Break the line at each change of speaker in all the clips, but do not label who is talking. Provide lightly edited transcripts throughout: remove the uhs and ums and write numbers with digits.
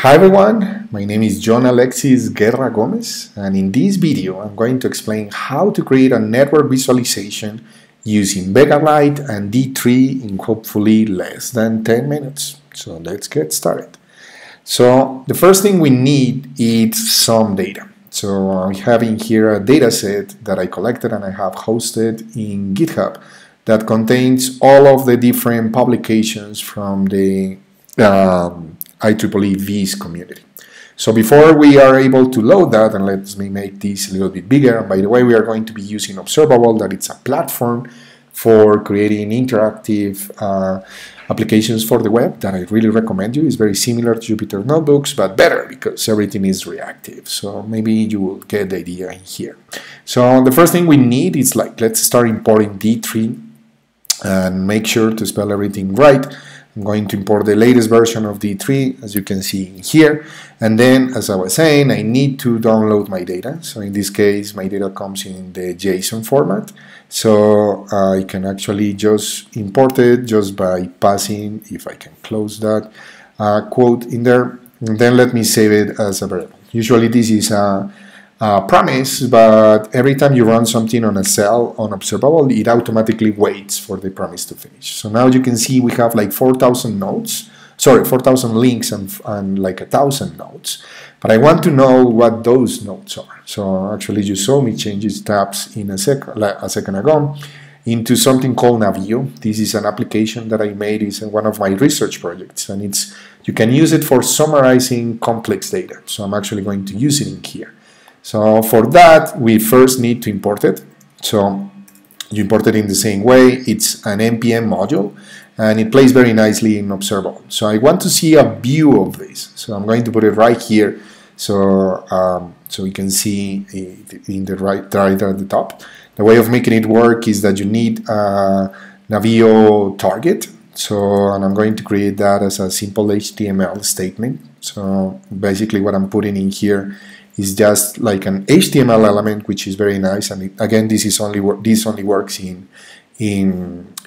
Hi everyone, my name is John Alexis Guerra Gomez, and in this video I'm going to explain how to create a network visualization using vega-lite and D3 in hopefully less than 10 minutes. So let's get started. So the first thing we need is some data. So I'm having here a data set that I collected and I have hosted in GitHub that contains all of the different publications from the IEEE V's community. So before we are able to load that, and let me make this a little bit bigger, and by the way, we are going to be using Observable, that it's a platform for creating interactive applications for the web that I really recommend you. It's very similar to Jupyter Notebooks, but better because everything is reactive. So maybe you will get the idea in here. So the first thing we need is let's start importing D3 and make sure to spell everything right. I'm going to import the latest version of D3, as you can see here. And then, as I was saying, I need to download my data. So in this case, my data comes in the JSON format. So I can actually just import it just by passing, if I can close that quote in there. And then let me save it as a variable. Usually this is a promise, but every time you run something on a cell on Observable, it automatically waits for the promise to finish. So now you can see we have like 4,000 nodes, sorry, 4,000 links and like 1,000 nodes. But I want to know what those nodes are. So actually you saw me change these tabs in a second ago into something called Navio. This is an application that I made. It's one of my research projects, and you can use it for summarizing complex data. So I'm actually going to use it in here. So for that, we first need to import it. So you import it in the same way. It's an npm module, and it plays very nicely in Observable. So I want to see a view of this. So I'm going to put it right here, so you can see it in the right at the top. The way of making it work is that you need a Navio target. And I'm going to create that as a simple HTML statement. So basically what I'm putting in here is just like an HTML element, which is very nice. And again, this only works in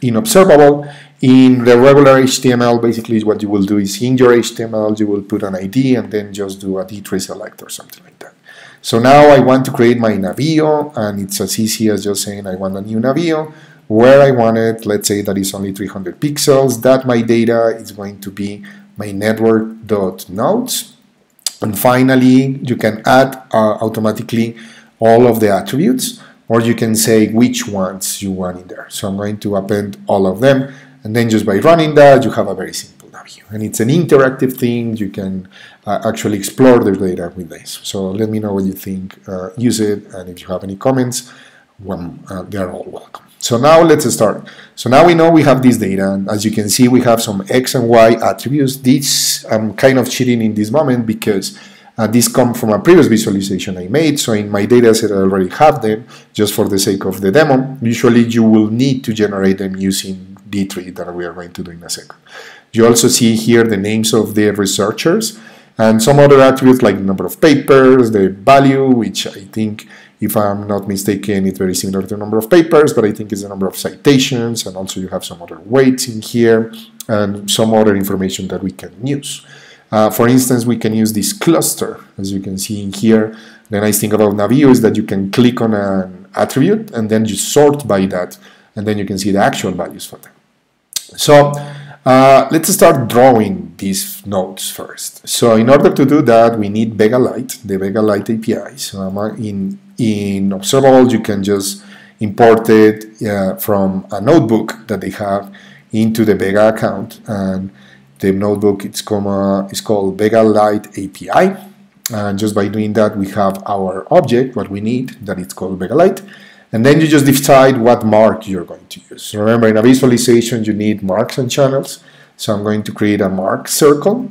Observable. In the regular HTML, basically what you will do is in your HTML you will put an ID and then just do a D3 select or something like that. So now I want to create my Navio, and it's as easy as just saying I want a new Navio where I want it. Let's say that is only 300 pixels. That my data is going to be my network.nodes. And finally, you can add automatically all of the attributes, or you can say which ones you want in there. So I'm going to append all of them, and then just by running that, you have a very simple Navio. And it's an interactive thing. You can actually explore the data with this. So let me know what you think. Use it, and if you have any comments, they're all welcome. So now let's start. So now we know we have this data, and as you can see, we have some X and Y attributes. This, I'm kind of cheating in this moment because these come from a previous visualization I made. So in my data set, I already have them just for the sake of the demo. Usually you will need to generate them using D3 that we are going to do in a second. You also see here the names of the researchers and some other attributes like the number of papers, the value, which I think, if I'm not mistaken, it's very similar to the number of papers, but I think it's the number of citations, and also you have some other weights in here and some other information that we can use. For instance, we can use this cluster, as you can see in here. The nice thing about Navio is that you can click on an attribute and then you sort by that, and then you can see the actual values for them. So let's start drawing these nodes first. So in order to do that, we need vega-lite, the vega-lite API. So in Observable, you can just import it from a notebook that they have into the Vega account, and the notebook is called vega-lite API. And just by doing that, we have our object, what we need, that it's called vega-lite. And then you just decide what mark you're going to use. So remember, in a visualization, you need marks and channels. So I'm going to create a mark circle,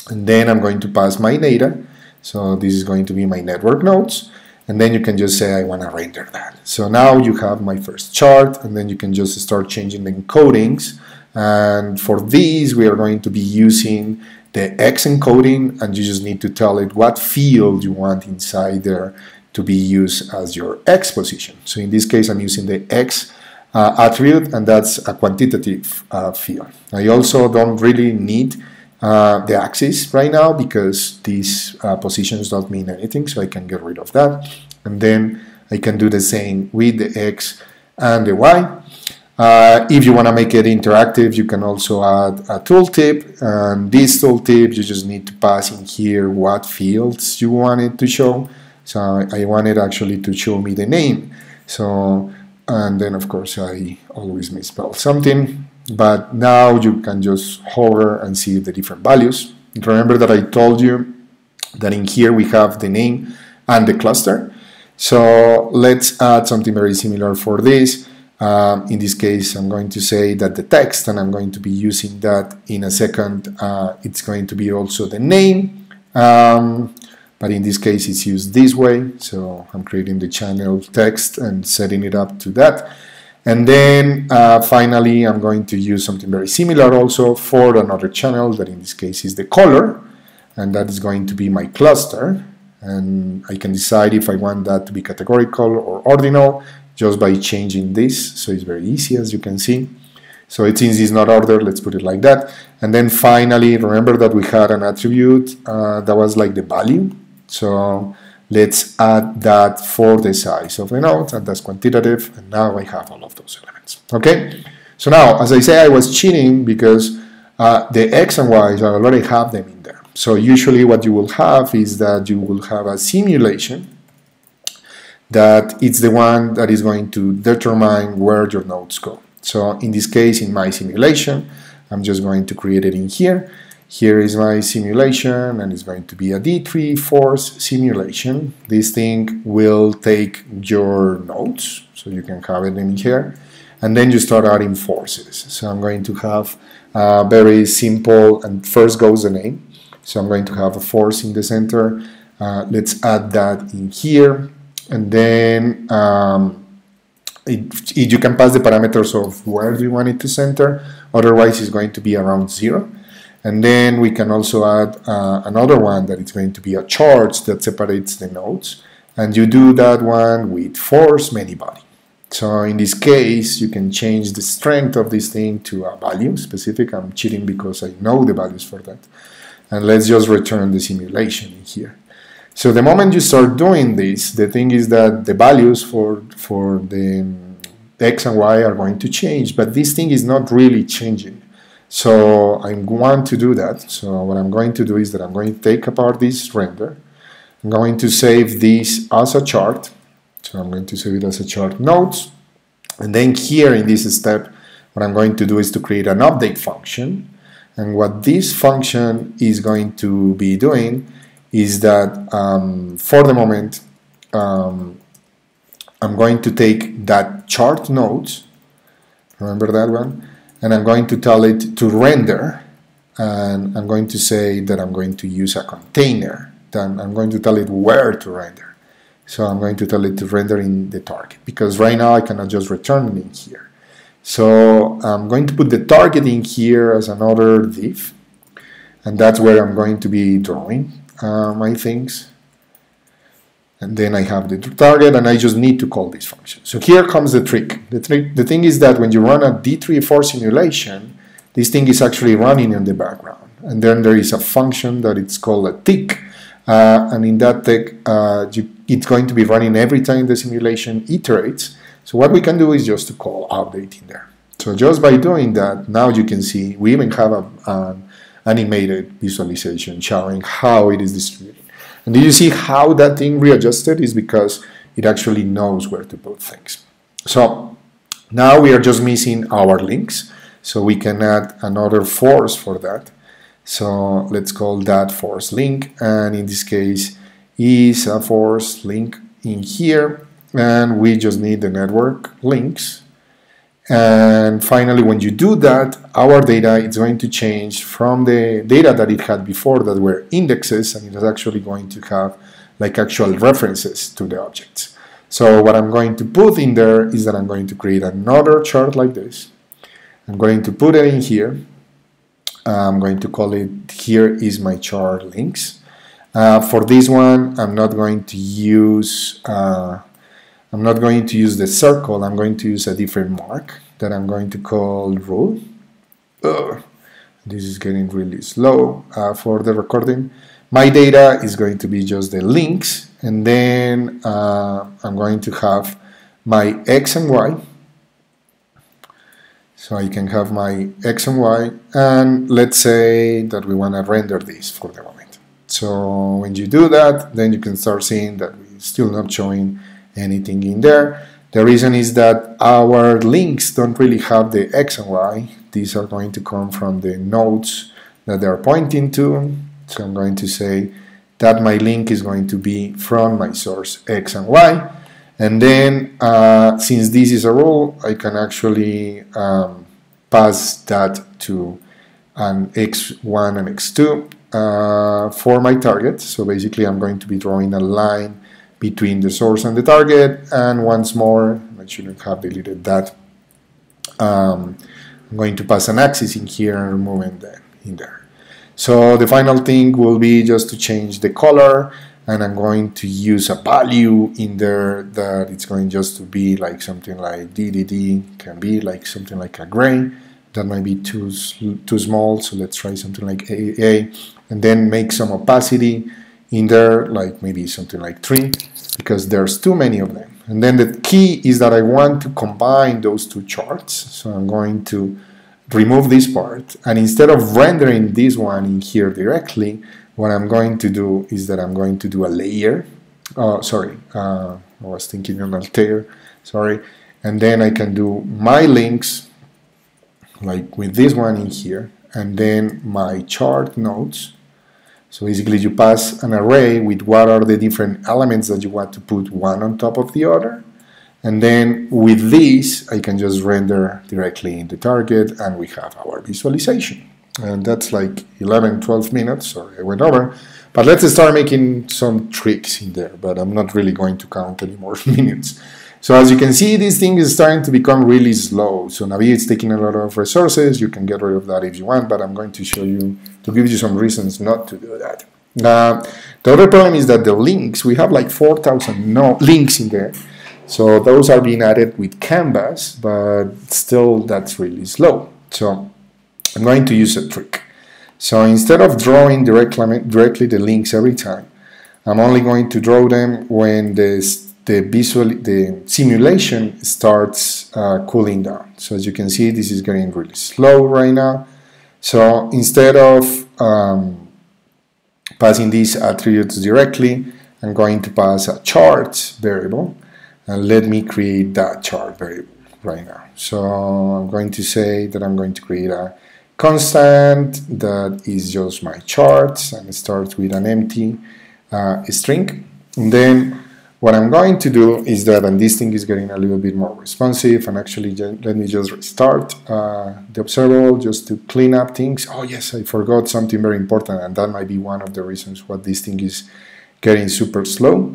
and then I'm going to pass my data. So this is going to be my network nodes. And then you can just say, I want to render that. So now you have my first chart, and then you can just start changing the encodings. And for these, we are going to be using the X encoding, and you just need to tell it what field you want inside there to be used as your X position. So in this case, I'm using the X attribute, and that's a quantitative field. I also don't really need the axis right now because these positions don't mean anything, so I can get rid of that. And then I can do the same with the X and the Y. If you want to make it interactive, you can also add a tooltip, and this tooltip you just need to pass in here what fields you want it to show. So I want it actually to show me the name. So, and then of course I always misspell something, but now you can just hover and see the different values. Remember that I told you that in here we have the name and the cluster. So let's add something very similar for this. In this case, I'm going to say that the text, and I'm going to be using that in a second, it's going to be also the name, but in this case it's used this way, so I'm creating the channel text and setting it up to that. And then finally I'm going to use something very similar also for another channel, that in this case is the color, and that is going to be my cluster, and I can decide if I want that to be categorical or ordinal just by changing this. So it's very easy, as you can see. So since it's not ordered, let's put it like that. And then finally, remember that we had an attribute that was like the value. So let's add that for the size of the node, and that's quantitative. And now I have all of those elements. Okay. So now, as I say, I was cheating because the X and Y's, I already have them in there. So usually what you will have is that you will have a simulation that it's the one that is going to determine where your nodes go. So in this case, in my simulation, I'm just going to create it in here. Here is my simulation, and it's going to be a D3 force simulation. This thing will take your nodes, so you can have it in here, and then you start adding forces. So I'm going to have very simple, and first goes the name. So I'm going to have a force in the center. Let's add that in here. And then you can pass the parameters of where do you want it to center, otherwise it's going to be around 0. And then we can also add another one that is going to be a charge that separates the nodes, and you do that one with force many body. So in this case you can change the strength of this thing to a value specific. I'm cheating because I know the values for that, and let's just return the simulation in here. So the moment you start doing this, the thing is that the values for the X and Y are going to change, but this thing is not really changing. So I want to do that. So what I'm going to do is that I'm going to take apart this render. I'm going to save this as a chart. So I'm going to save it as a chart nodes. And then here in this step, what I'm going to do is to create an update function. And what this function is going to be doing is that for the moment I'm going to take that chart nodes, remember that one, and I'm going to tell it to render, and I'm going to say that I'm going to use a container. Then I'm going to tell it where to render. So I'm going to tell it to render in the target, because right now I cannot just return it in here. So I'm going to put the target in here as another div, and that's where I'm going to be drawing my things. And then I have the target, and I just need to call this function. So here comes the trick. The thing is that when you run a D3 simulation, this thing is actually running in the background. And then there is a function that it's called a tick. And in that tick, it's going to be running every time the simulation iterates. So what we can do is just to call update in there. So just by doing that, now you can see we even have an animated visualization showing how it is distributed. And do you see how that thing readjusted? Is because it actually knows where to put things. So now we are just missing our links, so we can add another force for that. So let's call that force link, and in this case is a force link in here, and we just need the network links. And finally, when you do that, our data is going to change from the data that it had before that were indexes, and it is actually going to have like actual references to the objects. So what I'm going to put in there is that I'm going to create another chart like this. I'm going to put it in here. I'm going to call it, here is my chart links. For this one, I'm not going to use the circle. I'm going to use a different mark that I'm going to call rule. This is getting really slow for the recording. My data is going to be just the links, and then I'm going to have my X and Y. So I can have my X and Y, and let's say that we want to render this for the moment. So when you do that, then you can start seeing that we're still not showing anything in there. The reason is that our links don't really have the X and Y. These are going to come from the nodes that they're pointing to. So I'm going to say that my link is going to be from my source X and Y. And then, since this is a rule, I can actually pass that to an x1 and x2 for my target. So basically, I'm going to be drawing a line between the source and the target. And once more, I shouldn't have deleted that. I'm going to pass an axis in here and removing that in there. So the final thing will be just to change the color, and I'm going to use a value in there that it's going just to be like something like DDD, can be like something like a gray. That might be too small, so let's try something like AA, and then make some opacity in there, like maybe something like 3, because there's too many of them. And then the key is that I want to combine those two charts, so I'm going to remove this part, and instead of rendering this one in here directly, what I'm going to do is that I'm going to do a layer. I was thinking an altair, sorry. And then I can do my links, like with this one in here, and then my chart nodes. So basically you pass an array with what are the different elements that you want to put one on top of the other. And then with this, I can just render directly in the target, and we have our visualization. And that's like 11, 12 minutes. Sorry, I went over. But let's start making some tricks in there, but I'm not really going to count any more minutes. So as you can see, this thing is starting to become really slow. So Navi is taking a lot of resources. You can get rid of that if you want, but I'm going to show you, to give you some reasons not to do that. The other problem is that the links, we have like 4,000 links in there. So those are being added with Canvas, but still that's really slow. So I'm going to use a trick. So instead of drawing directly the links every time, I'm only going to draw them when the simulation starts cooling down. So as you can see, this is getting really slow right now. So instead of passing these attributes directly, I'm going to pass a charts variable. And let me create that chart variable right now. So I'm going to say that I'm going to create a constant that is just my charts, and it starts with an empty string. And then what I'm going to do is that, and this thing is getting a little bit more responsive, and actually let me just restart the observable just to clean up things. Oh yes, I forgot something very important, and that might be one of the reasons why this thing is getting super slow.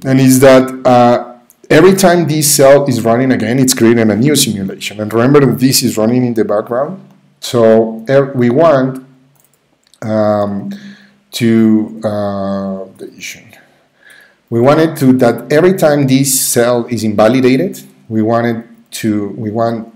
And is that every time this cell is running again, it's creating a new simulation. And remember that this is running in the background. So we want we wanted to that every time this cell is invalidated, we want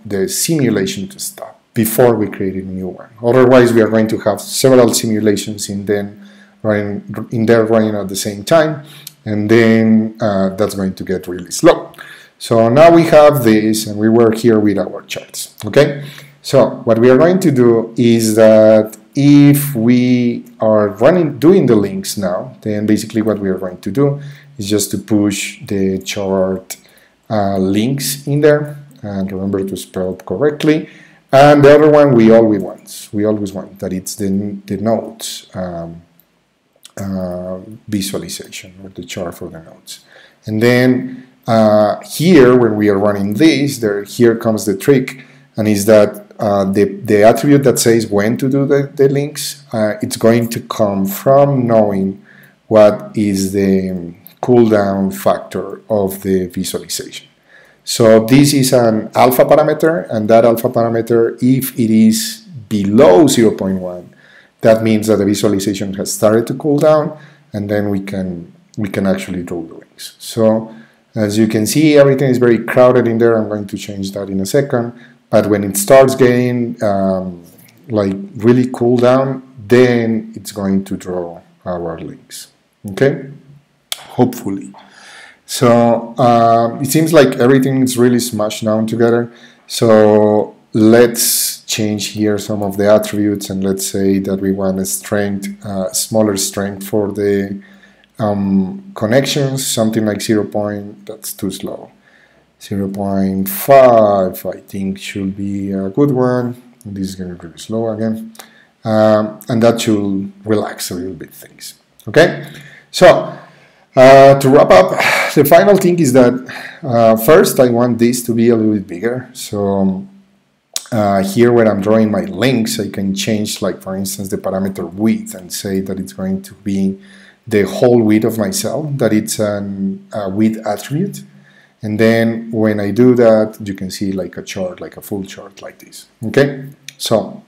the simulation to stop before we create a new one. Otherwise, we are going to have several simulations in there running at the same time. And then that's going to get really slow. So now we have this, and we work here with our charts. Okay. So what we are going to do is that if we are doing the links now, then basically what we are going to do is just to push the chart links in there, and remember to spell it correctly. And the other one we always want that it's the nodes. Visualization, or the chart for the nodes. And then here, when we are running this, here comes the trick, and is that the attribute that says when to do the links, it's going to come from knowing what is the cooldown factor of the visualization. So this is an alpha parameter, and that alpha parameter, if it is below 0.1, that means that the visualization has started to cool down, and then we can actually draw the links. So as you can see, everything is very crowded in there. I'm going to change that in a second. But when it starts getting like really cool down, then it's going to draw our links. Okay, hopefully. So it seems like everything is really smashed down together. So let's change here some of the attributes, and let's say that we want a strength, smaller strength for the connections, something like 0. That's too slow. 0.5 I think should be a good one. This is going to be really slow again, and that should relax a little bit things. Okay, so to wrap up, the final thing is that first I want this to be a little bit bigger. So here where I'm drawing my links, I can change, like for instance, the parameter width and say that it's going to be the whole width of my cell, that it's a width attribute. And then when I do that, you can see like a chart, like a full chart like this. Okay, so,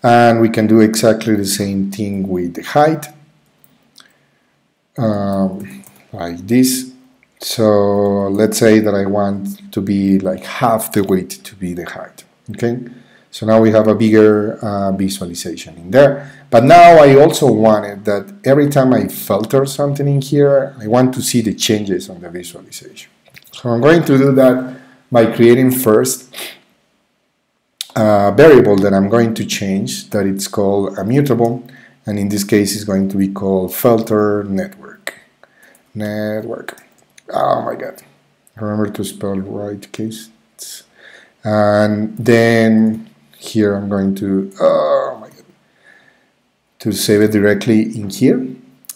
and we can do exactly the same thing with the height, like this. So let's say that I want to be like half the width to be the height. Okay, so now we have a bigger visualization in there. But now I also wanted that every time I filter something in here, I want to see the changes on the visualization. So I'm going to do that by creating first a variable that I'm going to change, that it's called immutable, and in this case it's going to be called filter network. Oh my god, remember to spell right case. And then here I'm going to, oh my god, to save it directly in here.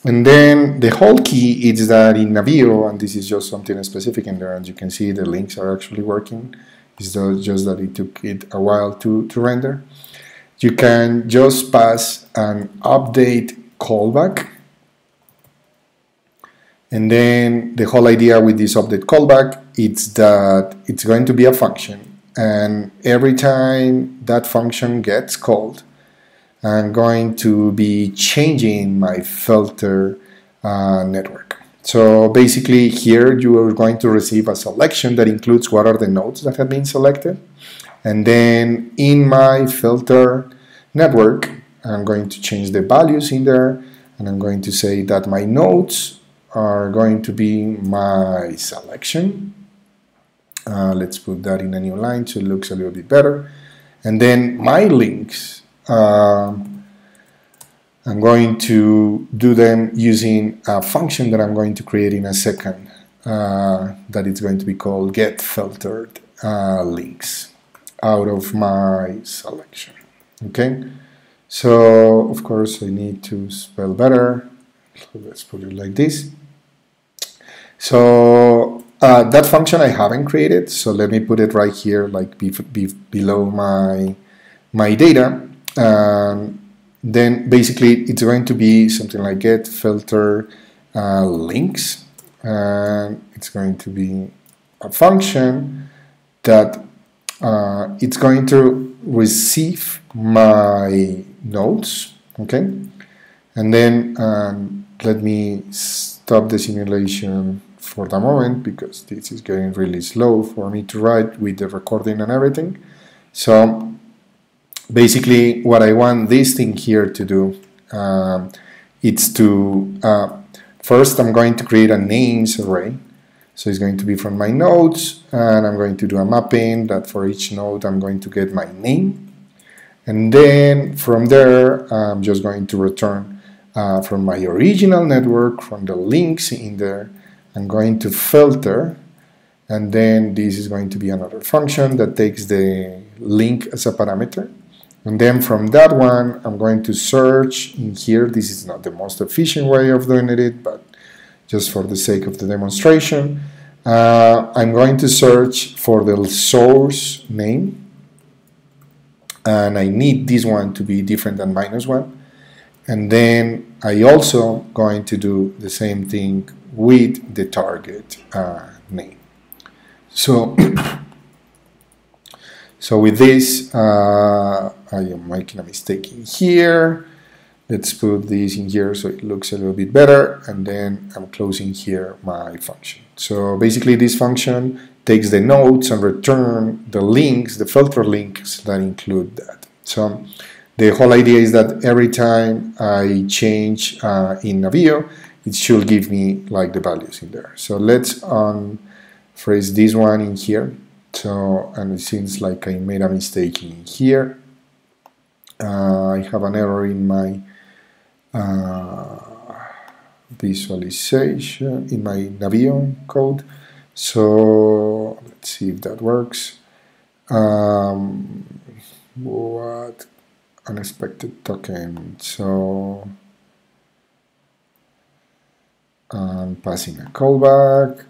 And then the whole key is that in Navio, and this is just something specific in there, and you can see the links are actually working. It's just that it took it a while to render. You can just pass an update callback. And then the whole idea with this update callback is that it's going to be a function. And every time that function gets called, I'm going to be changing my filter network. So basically here you are going to receive a selection that includes what are the nodes that have been selected. And then in my filter network, I'm going to change the values in there, and I'm going to say that my nodes are going to be my selection. Let's put that in a new line so it looks a little bit better. And then my links, I'm going to do them using a function that I'm going to create in a second, that is going to be called get filtered links out of my selection. Okay, so of course I need to spell better, so let's put it like this. So that function I haven't created, so let me put it right here, like below my data. Then basically it's going to be something like get filter links, and it's going to be a function that it's going to receive my nodes. Okay, and then let me stop the simulation for the moment because this is getting really slow for me to write with the recording and everything. So basically what I want this thing here to do, it's to first I'm going to create a names array. So it's going to be from my nodes, and I'm going to do a mapping that for each node I'm going to get my name, and then from there I'm just going to return from my original network, from the links in there, I'm going to filter, and then this is going to be another function that takes the link as a parameter. And then from that one, I'm going to search in here. This is not the most efficient way of doing it, but just for the sake of the demonstration, I'm going to search for the source name, and I need this one to be different than -1. And then I also going to do the same thing with the target name. So with this, I am making a mistake in here. Let's put this in here so it looks a little bit better, and then I'm closing here my function. So basically this function takes the nodes and return the links, the filter links that include that. So the whole idea is that every time I change in a view, it should give me like the values in there. So let's unphrase this one in here. So, and it seems like I made a mistake in here. I have an error in my visualization, in my Navion code. So let's see if that works. What unexpected token? So I'm passing a callback,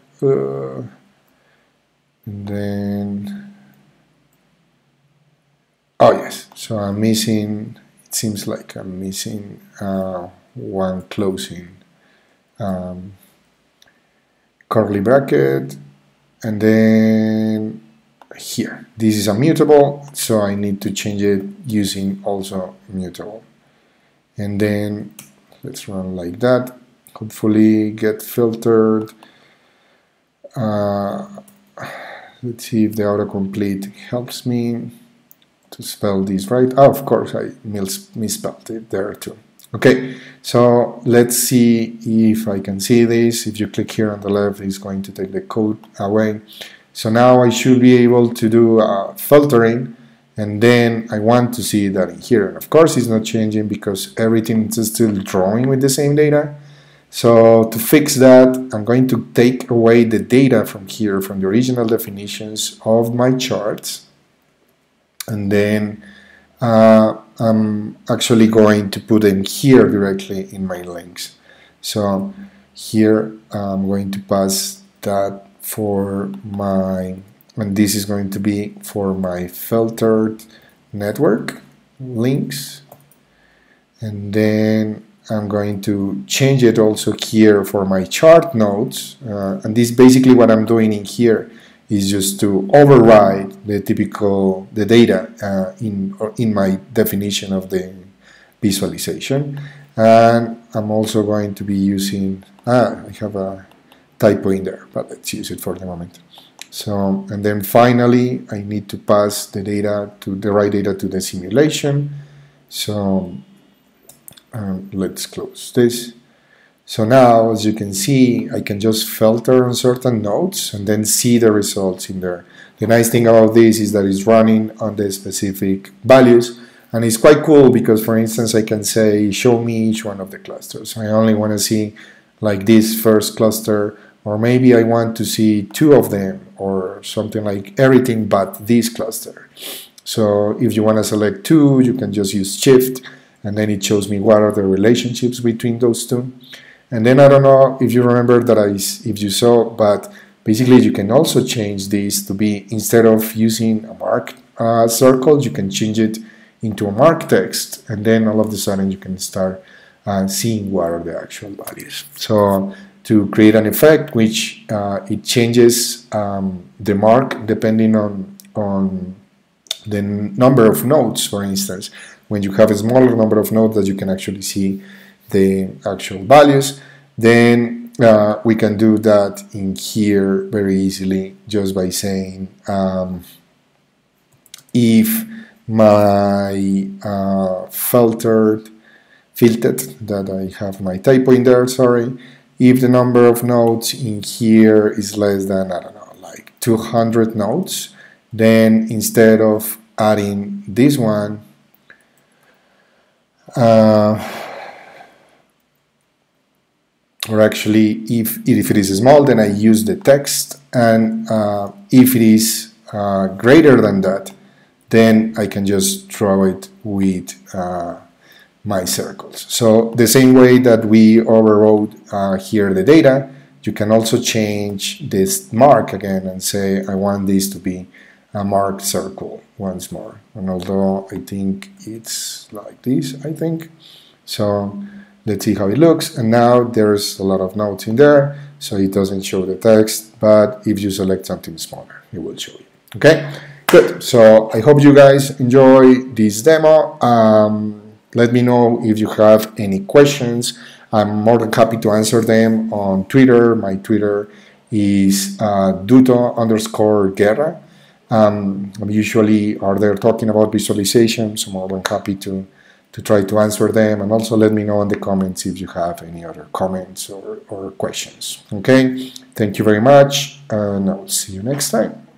and then oh yes, so I'm missing. It seems like I'm missing one closing curly bracket, and then here this is immutable, so I need to change it using also mutable, and then let's run like that. Hopefully get filtered. Let's see if the autocomplete helps me to spell this right. Oh, of course I misspelled it there too. Okay, so let's see if I can see this. If you click here on the left, it's going to take the code away. So now I should be able to do filtering, and then I want to see that in here. And of course it's not changing because everything is still drawing with the same data. So to fix that, I'm going to take away the data from here, from the original definitions of my charts, and then I'm actually going to put them here directly in my links. So here I'm going to pass that for my, and this is going to be for my filtered network links, and then I'm going to change it also here for my chart nodes, and this basically what I'm doing in here is just to override the data in my definition of the visualization. And I'm also going to be using, I have a typo in there, but let's use it for the moment. So, and then finally I need to pass the data to the right data to the simulation. So let's close this. So now, as you can see, I can just filter on certain nodes and then see the results in there. The nice thing about this is that it's running on the specific values, and it's quite cool because, for instance, I can say, show me each one of the clusters. I only want to see like this first cluster, or maybe I want to see two of them, or something like everything but this cluster. So if you want to select two, you can just use Shift, and then it shows me what are the relationships between those two. And then I don't know if you remember that if you saw, but basically you can also change this to be, instead of using a marked circle, you can change it into a marked text, and then all of a sudden you can start seeing what are the actual values. So to create an effect which it changes the mark depending on the number of nodes, for instance. When you have a smaller number of nodes that you can actually see the actual values, then we can do that in here very easily just by saying if my filtered, that I have my typo in there, sorry, if the number of nodes in here is less than, I don't know, like 200 nodes, then instead of adding this one, or actually if it is small, then I use the text, and if it is greater than that, then I can just draw it with my circles. So the same way that we overrode here the data, you can also change this mark again and say I want this to be a marked circle once more. And although I think it's like this, I think. So let's see how it looks. And now there's a lot of nodes in there, so it doesn't show the text, but if you select something smaller, it will show you. Okay, good. So I hope you guys enjoy this demo. Let me know if you have any questions. I'm more than happy to answer them on Twitter. My Twitter is Duto_Guerra. I'm usually are there talking about visualization, so I'm more than happy to try to answer them, and also let me know in the comments if you have any other comments or questions. Okay, thank you very much, and I'll see you next time.